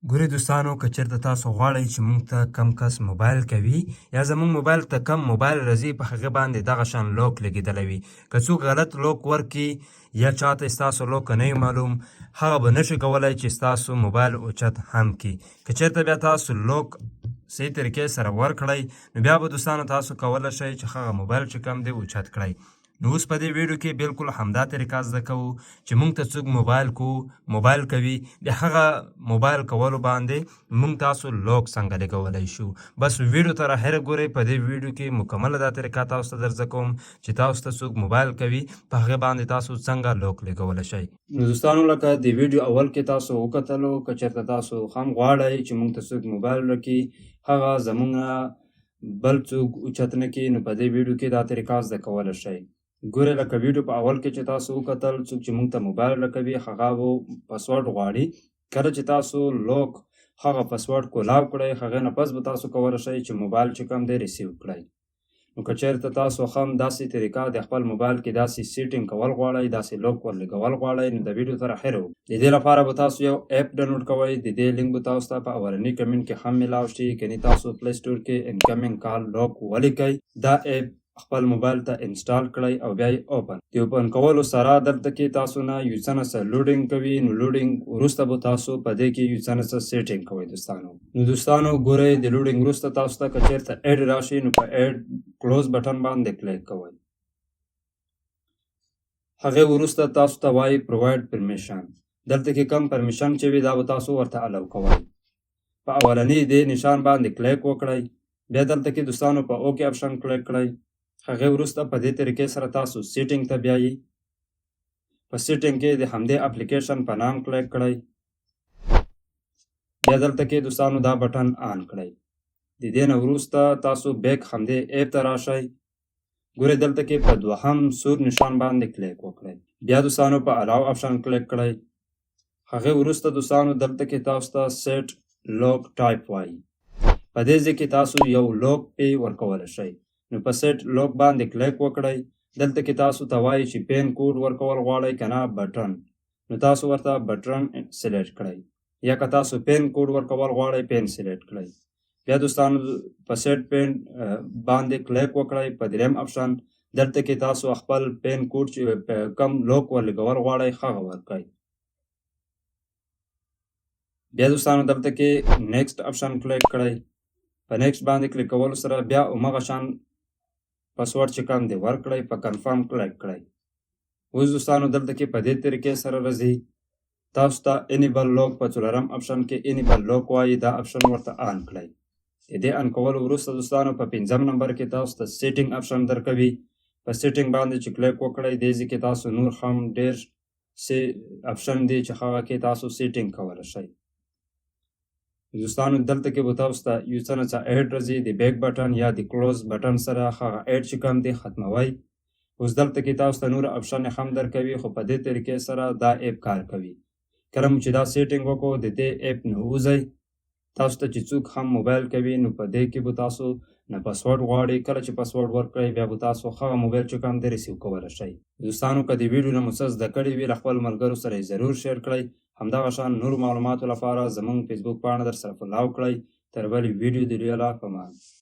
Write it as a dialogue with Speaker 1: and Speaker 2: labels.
Speaker 1: ګورې دوستانو، که چېرته تاسو غواړئ چې موږ ته کم کس موبایل کوي یا زموږ موبایل ته کم موبایل راځي، په هغه باندې دغه شان لوک لګېدلی وي. که څوک غلط لوک ورکړي یا چاته ستاسو لوک نه معلوم، هغه به نشي کولی چې ستاسو موبایل اوچت هم کړي. که چېرته بیا تاسو لوک صحیح طریقې سره ورکړئ، نو بیا به دوستانو تاسو کولی شئ چې هغه موبایل چې کم دی اوچت کړئ. نو اوس په دې ویډیو کې بالکل همدا طریقه زده کوو چې موږ ته څوک موبایل کوي، د هغه موبایل کولو باندې موږ تاسو لوک څنګه لګولی شو. بس ویډیو ته راهره ګورئ. په دې ویډیو کې مکمله دا طریقه تاسو ته در زده کوم چې تاسو ته څوک موبایل کوي، په هغه باندې تاسو څنګه لوک لګولی شئ. نو دوستانو، لکه د ویډیو اول کې تاسو وکتلو، که چېرته تاسو هم غواړئ چې موږ ته څوک موبایل راکړي، هغه زموږ بل څوک اوچت نه کړي، نو په دې ویډیو کې دا طریقه زده کولی شئ. ګورئ، لکه ویډیو په اول کې چې تاسو وکتل، څوک چې موږ ته موبایل راکوي هغه به پاسورډ غواړي. کله چې تاسو لوک هغه پاسورډ کولاو کړئ، هغې نه پس به تاسو کولی شئ چې موبایل چې کوم دی ریسیو کړئ. نو که چېرته تاسو هم داسې طریقه د خپل موبایل کې داسې سیټینګ کول غواړئ، داسې لوک ورلګول غواړئ، نو د ویډیو ته راهره وګورئ. د دې لپاره به تاسو یو اپ ډاونلوډ کوئ. د دې لینک به تاسو ته په اولني کمنټ کې هم میلاو شي. کني تاسو پلی سټور کې انکمنګ کال لوک ولیکئ، دا اپ خپل موبایل ته انسټال کړئ او بیا یې اوپن. د اوپن کولو سره دلته کې تاسو نه یو څه نه څه لوډینګ کوي. نو لوډینګ وروسته به تاسو په دې کې یو څه نه څه سیټینګ کوئ دوستانو. نو دوستانو ګورئ، د لوډینګ وروسته تاسو ته که چېرته ایډ راشي، نو په ایډ کلوز بټن باندې کلیک کوئ. هغې وروسته تاسو ته وایي پرووایډ پرمیشن. دلته کې کم پرمیشن چې وي دا به تاسو ورته الاو کوئ. په اولني دې نشان باندې کلیک وکړئ. بیا دلته کې دوستانو په اوکې اپشن کلیک کړئ. هغې وروسته په دې طریقې سره تاسو سیټینګ ته بیایي. په سیټینګ کې د همدې اپلیکیشن په نام کلیک کړئ. بیا دلته کې دوستانو دا بټن آن کړئ. د دې نه وروسته تاسو بیک همدې ایپ ته راشئ. ګورئ، دلته کې په دوهم سور نشان باندې کلیک وکړئ. بیا دوستانو په الاو اپشن کلیک کړئ. هغې وروسته دوستانو دلته کې تاسو ته سیټ لوک ټایپ وایي. په دې ځای کې تاسو یو لوک پې ورکولی شئ. نو په سیټ لوک باندې کلیک وکړئ. دلته کې تاسو ته وایي چې پین کوډ ورکول غواړئ که نه بټن. نو تاسو ورته بټن سلیکټ کړئ، یا که تاسو پین کوډ ورکول غواړئ پین سلیکټ کړئ. بیا دوستانو په سیټ پین باندې کلیک وکړئ. په دریم اپشن دلته کې تاسو خپل پین کوډ چې کم لوک ورلګول غواړئ هغه ورکړئ. بیا دوستانو دلته کې نیکسټ اپشن کلیک کړئ. په نیکسټ باندې کلیک کولو سره بیا همغه شان پاسورډ چې کوم دی ورکړئ، په کنفرم کلیک کړئ. اوس دوستانو دلته کې په دې طریقې سره راځي. تاسو ته انیبل لوک په څلورم اپشن کې انیبل لوک وایي، دا اپشن ورته آن کړئ. د دې آن کولو وروسته دوستانو په پنځم نمبر کې تاسو ته سیټینګ اپشن درکوي. په سیټینګ باندې چې کلیک وکړئ، دې ځای کې تاسو نور هم ډېر اپشن دی چې هغه کې تاسو سیټینګ کولی شئ. دوستانو دلته کې به تاسو ته یو څه نه څه ایډ راځي. د بیک بټن یا د کلوز بټن سره هغه ایډ چې کوم دی ختموئ. اوس دلته کې تاسو ته نور اپشن هم درکوي، خو په دې طریقې سره دا ایپ کار کوي. کله مو چې دا سیټینګ وکړو، د دې ایپ نه ووځئ. تاسو ته چې څوک هم موبایل کوي، نو په دې کې به تاسو نه پاسورډ غواړئ. کله چې پاسورډ ورکړئ، بیا به تاسو هغه موبایل چې کوم دی ریسیو کولی شئ. دوستانو، که د ویډیو نه مو څه زده کړي وي، له خپلو ملګرو سره یې ضرور شیر کړئ. همدغه شان نورو معلوماتو لپاره زموږ فیسبوک پاڼه در سره فالو کړئ. تر بلې ویډیو د لیدو په امان.